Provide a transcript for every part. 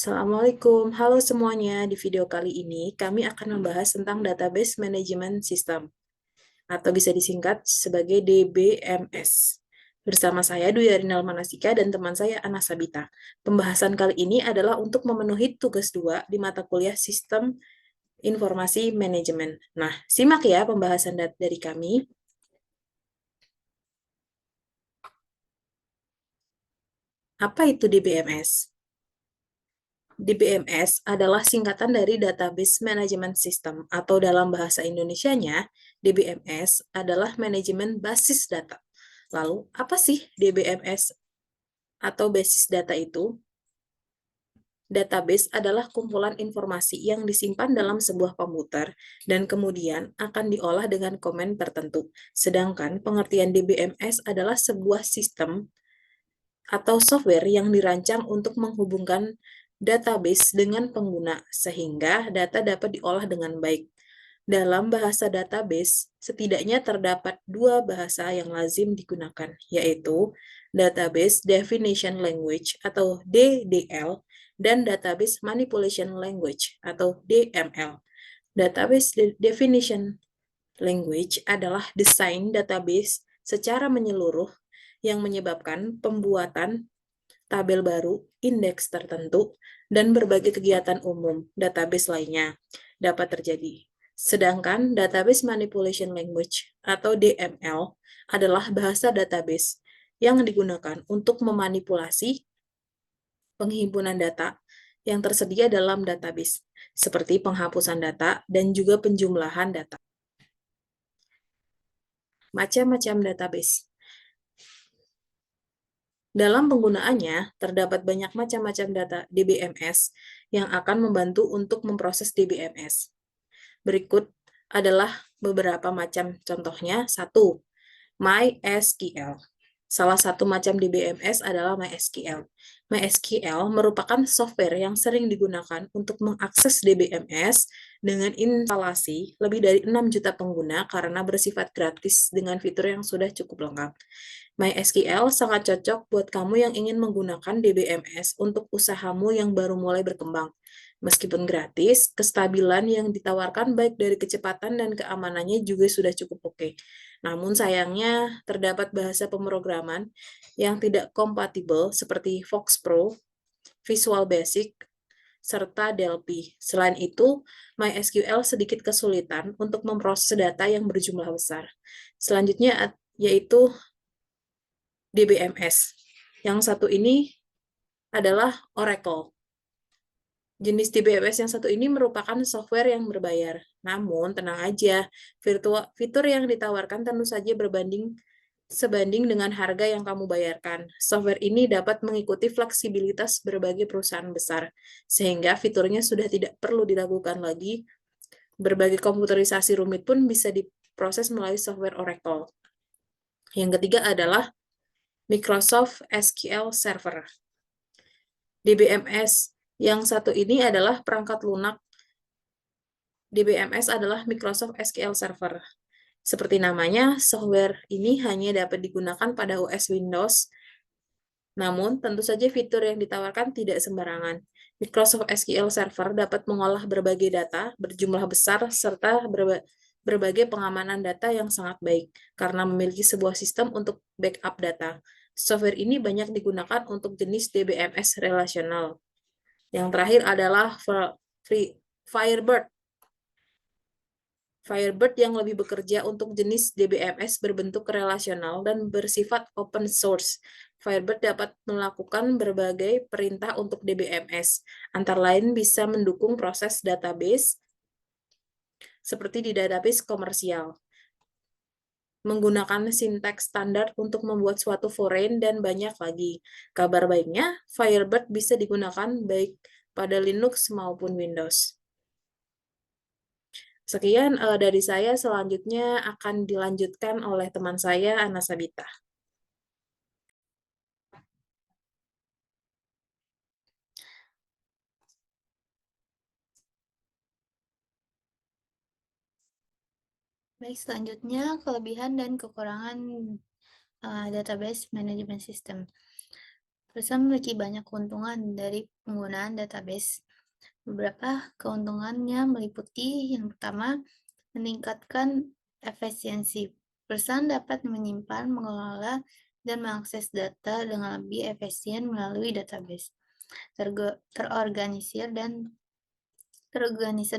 Assalamualaikum, halo semuanya. Di video kali ini, kami akan membahas tentang Database Management System, atau bisa disingkat sebagai DBMS. Bersama saya, Dwi Arinal Manasika, dan teman saya, Ana Sabita. Pembahasan kali ini adalah untuk memenuhi tugas 2 di mata kuliah Sistem Informasi Manajemen. Nah, simak ya pembahasan dari kami. Apa itu DBMS? DBMS adalah singkatan dari Database Management System, atau dalam bahasa Indonesianya, DBMS adalah manajemen basis data. Lalu, apa sih DBMS atau basis data itu? Database adalah kumpulan informasi yang disimpan dalam sebuah komputer dan kemudian akan diolah dengan komen tertentu. Sedangkan pengertian DBMS adalah sebuah sistem atau software yang dirancang untuk menghubungkan database dengan pengguna, sehingga data dapat diolah dengan baik. Dalam bahasa database, setidaknya terdapat dua bahasa yang lazim digunakan, yaitu Database Definition Language atau DDL dan Database Manipulation Language atau DML. Database Definition Language adalah desain database secara menyeluruh yang menyebabkan pembuatan tabel baru, indeks tertentu, dan berbagai kegiatan umum database lainnya dapat terjadi. Sedangkan Database Manipulation Language atau DML adalah bahasa database yang digunakan untuk memanipulasi penghimpunan data yang tersedia dalam database, seperti penghapusan data dan juga penjumlahan data. Macam-macam database. Dalam penggunaannya, terdapat banyak macam-macam data DBMS yang akan membantu untuk memproses DBMS. Berikut adalah beberapa macam contohnya. 1. MySQL. Salah satu macam DBMS adalah MySQL. MySQL merupakan software yang sering digunakan untuk mengakses DBMS dengan instalasi lebih dari 6 juta pengguna karena bersifat gratis dengan fitur yang sudah cukup lengkap. MySQL sangat cocok buat kamu yang ingin menggunakan DBMS untuk usahamu yang baru mulai berkembang. Meskipun gratis, kestabilan yang ditawarkan baik dari kecepatan dan keamanannya juga sudah cukup oke. Namun sayangnya, terdapat bahasa pemrograman yang tidak kompatibel seperti FoxPro, Visual Basic, serta Delphi. Selain itu, MySQL sedikit kesulitan untuk memproses data yang berjumlah besar. Selanjutnya yaitu DBMS. Yang satu ini adalah Oracle. Jenis DBMS yang satu ini merupakan software yang berbayar. Namun, tenang aja, fitur yang ditawarkan tentu saja sebanding dengan harga yang kamu bayarkan. Software ini dapat mengikuti fleksibilitas berbagai perusahaan besar, sehingga fiturnya sudah tidak perlu dilakukan lagi. Berbagai komputerisasi rumit pun bisa diproses melalui software Oracle. Yang ketiga adalah Microsoft SQL Server. DBMS yang satu ini adalah perangkat lunak. DBMS adalah Microsoft SQL Server. Seperti namanya, software ini hanya dapat digunakan pada OS Windows. Namun, tentu saja fitur yang ditawarkan tidak sembarangan. Microsoft SQL Server dapat mengolah berbagai data berjumlah besar serta berbagai pengamanan data yang sangat baik karena memiliki sebuah sistem untuk backup data. Software ini banyak digunakan untuk jenis DBMS relasional. Yang terakhir adalah Firebird. Firebird yang lebih bekerja untuk jenis DBMS berbentuk relasional dan bersifat open source. Firebird dapat melakukan berbagai perintah untuk DBMS, antara lain bisa mendukung proses database seperti di database komersial, menggunakan sinteks standar untuk membuat suatu foreign, dan banyak lagi. Kabar baiknya, Firebird bisa digunakan baik pada Linux maupun Windows. Sekian dari saya, selanjutnya akan dilanjutkan oleh teman saya, Ana Sabita. Baik, selanjutnya kelebihan dan kekurangan database management system. Perusahaan memiliki banyak keuntungan dari penggunaan database. Beberapa keuntungannya meliputi yang pertama, meningkatkan efisiensi. Perusahaan dapat menyimpan, mengelola, dan mengakses data dengan lebih efisien melalui database. Terorganisir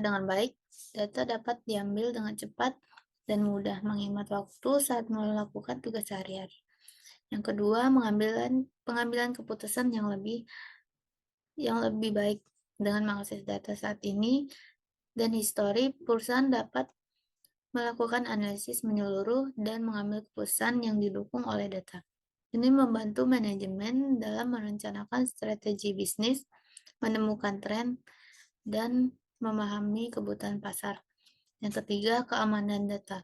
dengan baik, data dapat diambil dengan cepat dan mudah menghemat waktu saat melakukan tugas sehari-hari. Yang kedua, pengambilan keputusan yang lebih baik. Dengan mengakses data saat ini dan histori, perusahaan dapat melakukan analisis menyeluruh dan mengambil keputusan yang didukung oleh data. Ini membantu manajemen dalam merencanakan strategi bisnis, menemukan tren, dan memahami kebutuhan pasar. Yang ketiga, keamanan data.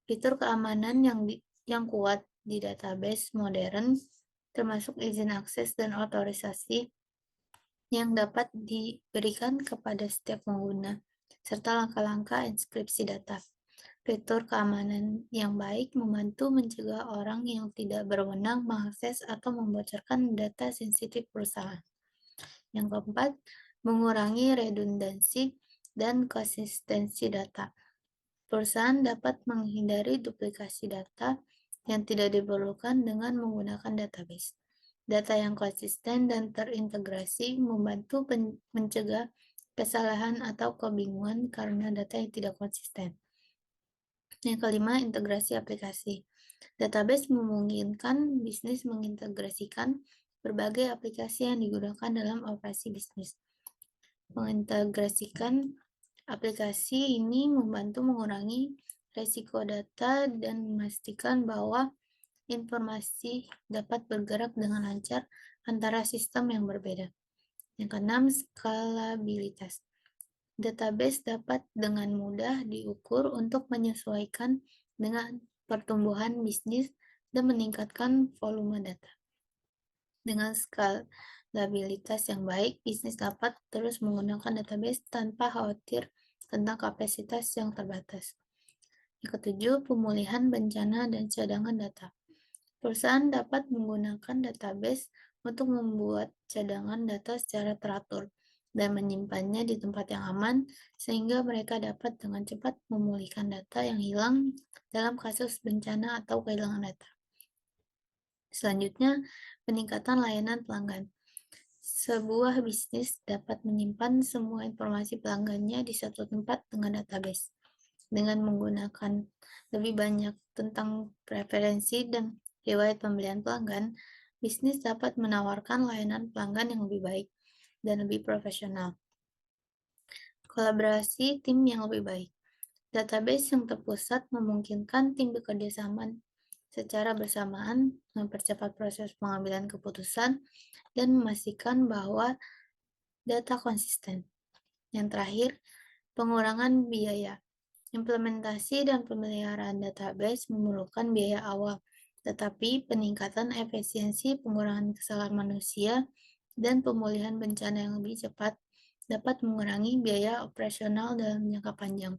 Fitur keamanan yang kuat di database modern, termasuk izin akses dan otorisasi yang dapat diberikan kepada setiap pengguna, serta langkah-langkah enkripsi data. Fitur keamanan yang baik membantu mencegah orang yang tidak berwenang mengakses atau membocorkan data sensitif perusahaan. Yang keempat, mengurangi redundansi dan konsistensi data. Perusahaan dapat menghindari duplikasi data yang tidak diperlukan dengan menggunakan database. Data yang konsisten dan terintegrasi membantu mencegah kesalahan atau kebingungan karena data yang tidak konsisten. Yang kelima, integrasi aplikasi. Database memungkinkan bisnis mengintegrasikan berbagai aplikasi yang digunakan dalam operasi bisnis. Mengintegrasikan aplikasi ini membantu mengurangi risiko data dan memastikan bahwa informasi dapat bergerak dengan lancar antara sistem yang berbeda. Yang keenam, skalabilitas. Database dapat dengan mudah diukur untuk menyesuaikan dengan pertumbuhan bisnis dan meningkatkan volume data. Dengan skalabilitas yang baik, bisnis dapat terus menggunakan database tanpa khawatir tentang kapasitas yang terbatas. Yang ketujuh, pemulihan bencana dan cadangan data. Perusahaan dapat menggunakan database untuk membuat cadangan data secara teratur dan menyimpannya di tempat yang aman, sehingga mereka dapat dengan cepat memulihkan data yang hilang dalam kasus bencana atau kehilangan data. Selanjutnya, peningkatan layanan pelanggan. Sebuah bisnis dapat menyimpan semua informasi pelanggannya di satu tempat dengan database. Dengan menggunakan lebih banyak tentang preferensi dan riwayat pembelian pelanggan, bisnis dapat menawarkan layanan pelanggan yang lebih baik dan lebih profesional. Kolaborasi tim yang lebih baik. Database yang terpusat memungkinkan tim bekerja sama secara bersamaan, mempercepat proses pengambilan keputusan, dan memastikan bahwa data konsisten. Yang terakhir, pengurangan biaya. Implementasi dan pemeliharaan database memerlukan biaya awal, tetapi peningkatan efisiensi, pengurangan kesalahan manusia, dan pemulihan bencana yang lebih cepat dapat mengurangi biaya operasional dalam jangka panjang.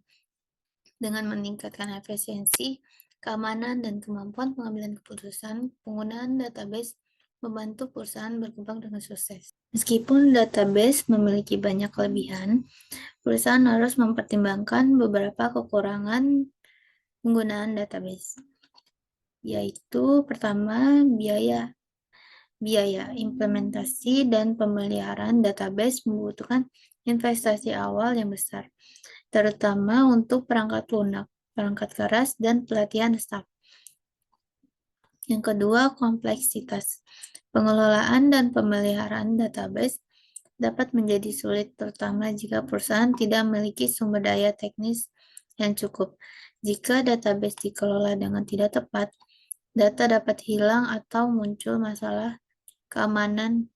Dengan meningkatkan efisiensi, keamanan, dan kemampuan pengambilan keputusan, penggunaan database membantu perusahaan berkembang dengan sukses. Meskipun database memiliki banyak kelebihan, perusahaan harus mempertimbangkan beberapa kekurangan penggunaan database, yaitu pertama, biaya implementasi dan pemeliharaan database membutuhkan investasi awal yang besar, terutama untuk perangkat lunak, perangkat keras, dan pelatihan staf. Yang kedua, kompleksitas. Pengelolaan dan pemeliharaan database dapat menjadi sulit, terutama jika perusahaan tidak memiliki sumber daya teknis yang cukup. Jika database dikelola dengan tidak tepat, data dapat hilang atau muncul masalah keamanan.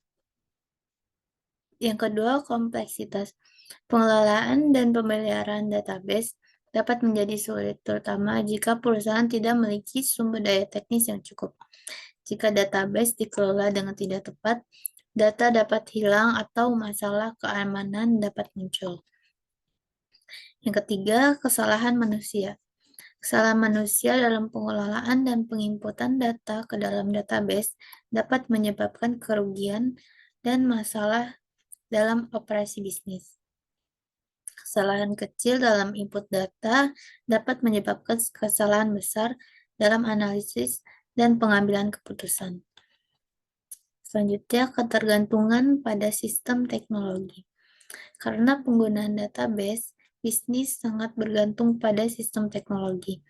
Yang kedua, kompleksitas. Pengelolaan dan pemeliharaan database dapat menjadi sulit, terutama jika perusahaan tidak memiliki sumber daya teknis yang cukup. Jika database dikelola dengan tidak tepat, data dapat hilang atau masalah keamanan dapat muncul. Yang ketiga, kesalahan manusia. Kesalahan manusia dalam pengelolaan dan penginputan data ke dalam database dapat menyebabkan kerugian dan masalah dalam operasi bisnis. Kesalahan kecil dalam input data dapat menyebabkan kesalahan besar dalam analisis dan pengambilan keputusan. Selanjutnya, ketergantungan pada sistem teknologi. Karena penggunaan database, bisnis sangat bergantung pada sistem teknologi.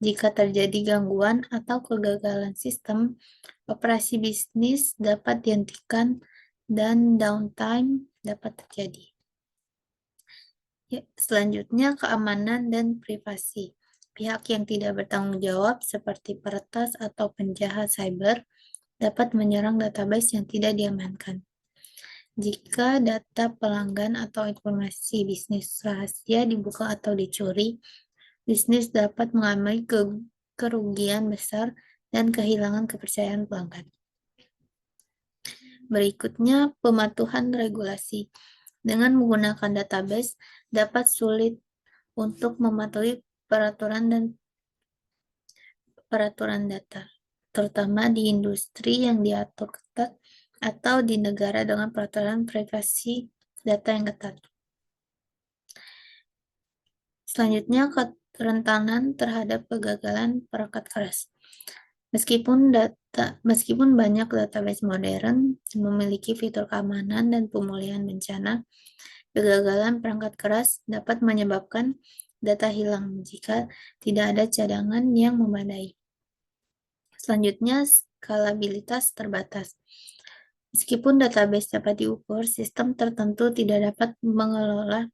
Jika terjadi gangguan atau kegagalan sistem, operasi bisnis dapat dihentikan dan downtime dapat terjadi. Ya, selanjutnya, keamanan dan privasi. Pihak yang tidak bertanggung jawab seperti peretas atau penjahat cyber dapat menyerang database yang tidak diamankan. Jika data pelanggan atau informasi bisnis rahasia dibuka atau dicuri, bisnis dapat mengalami kerugian besar dan kehilangan kepercayaan pelanggan. Berikutnya, pematuhan regulasi. Dengan menggunakan database, dapat sulit untuk mematuhi peraturan data, terutama di industri yang diatur ketat atau di negara dengan peraturan privasi data yang ketat. Selanjutnya, kerentanan terhadap kegagalan perangkat keras. Meskipun banyak database modern memiliki fitur keamanan dan pemulihan bencana, kegagalan perangkat keras dapat menyebabkan data hilang jika tidak ada cadangan yang memadai. Selanjutnya, skalabilitas terbatas. Meskipun database dapat diukur, sistem tertentu tidak dapat mengelola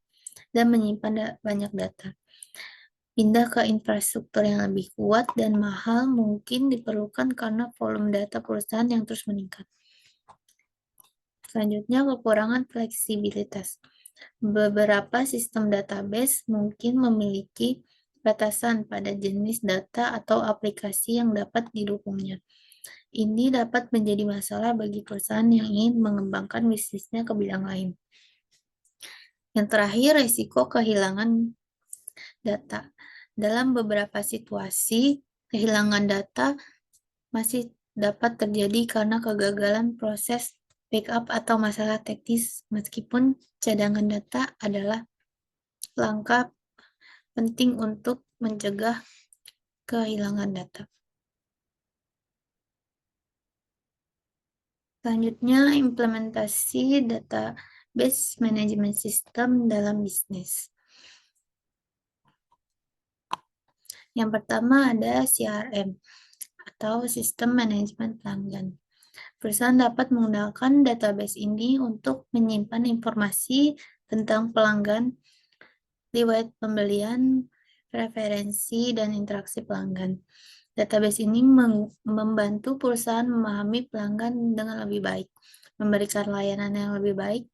dan menyimpan banyak data. Pindah ke infrastruktur yang lebih kuat dan mahal mungkin diperlukan karena volume data perusahaan yang terus meningkat. Selanjutnya, kekurangan fleksibilitas. Beberapa sistem database mungkin memiliki batasan pada jenis data atau aplikasi yang dapat didukungnya. Ini dapat menjadi masalah bagi perusahaan yang ingin mengembangkan bisnisnya ke bidang lain. Yang terakhir, risiko kehilangan data. Dalam beberapa situasi, kehilangan data masih dapat terjadi karena kegagalan proses backup atau masalah teknis, meskipun cadangan data adalah langkah penting untuk mencegah kehilangan data. Selanjutnya, implementasi database management system dalam bisnis. Yang pertama ada CRM atau Sistem Manajemen Pelanggan. Perusahaan dapat menggunakan database ini untuk menyimpan informasi tentang pelanggan, riwayat pembelian, preferensi, dan interaksi pelanggan. Database ini membantu perusahaan memahami pelanggan dengan lebih baik, memberikan layanan yang lebih baik,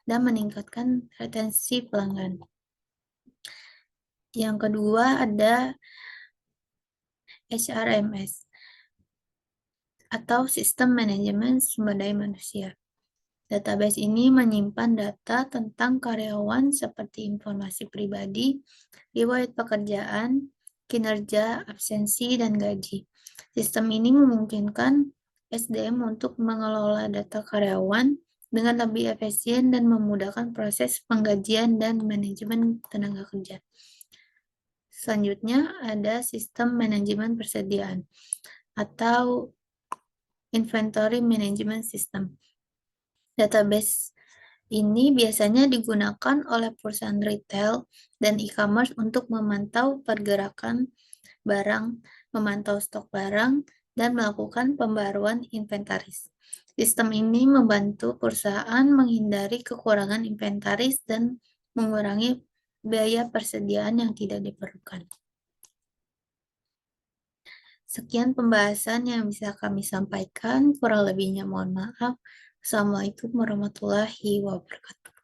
dan meningkatkan retensi pelanggan. Yang kedua ada HRMS atau Sistem Manajemen Sumber Daya Manusia. Database ini menyimpan data tentang karyawan seperti informasi pribadi, riwayat pekerjaan, kinerja, absensi, dan gaji. Sistem ini memungkinkan SDM untuk mengelola data karyawan dengan lebih efisien dan memudahkan proses penggajian dan manajemen tenaga kerja. Selanjutnya ada sistem manajemen persediaan atau Inventory Management System. Database ini biasanya digunakan oleh perusahaan retail dan e-commerce untuk memantau pergerakan barang, memantau stok barang, dan melakukan pembaruan inventaris. Sistem ini membantu perusahaan menghindari kekurangan inventaris dan mengurangi biaya persediaan yang tidak diperlukan. Sekian pembahasan yang bisa kami sampaikan, kurang lebihnya mohon maaf. Assalamualaikum warahmatullahi wabarakatuh.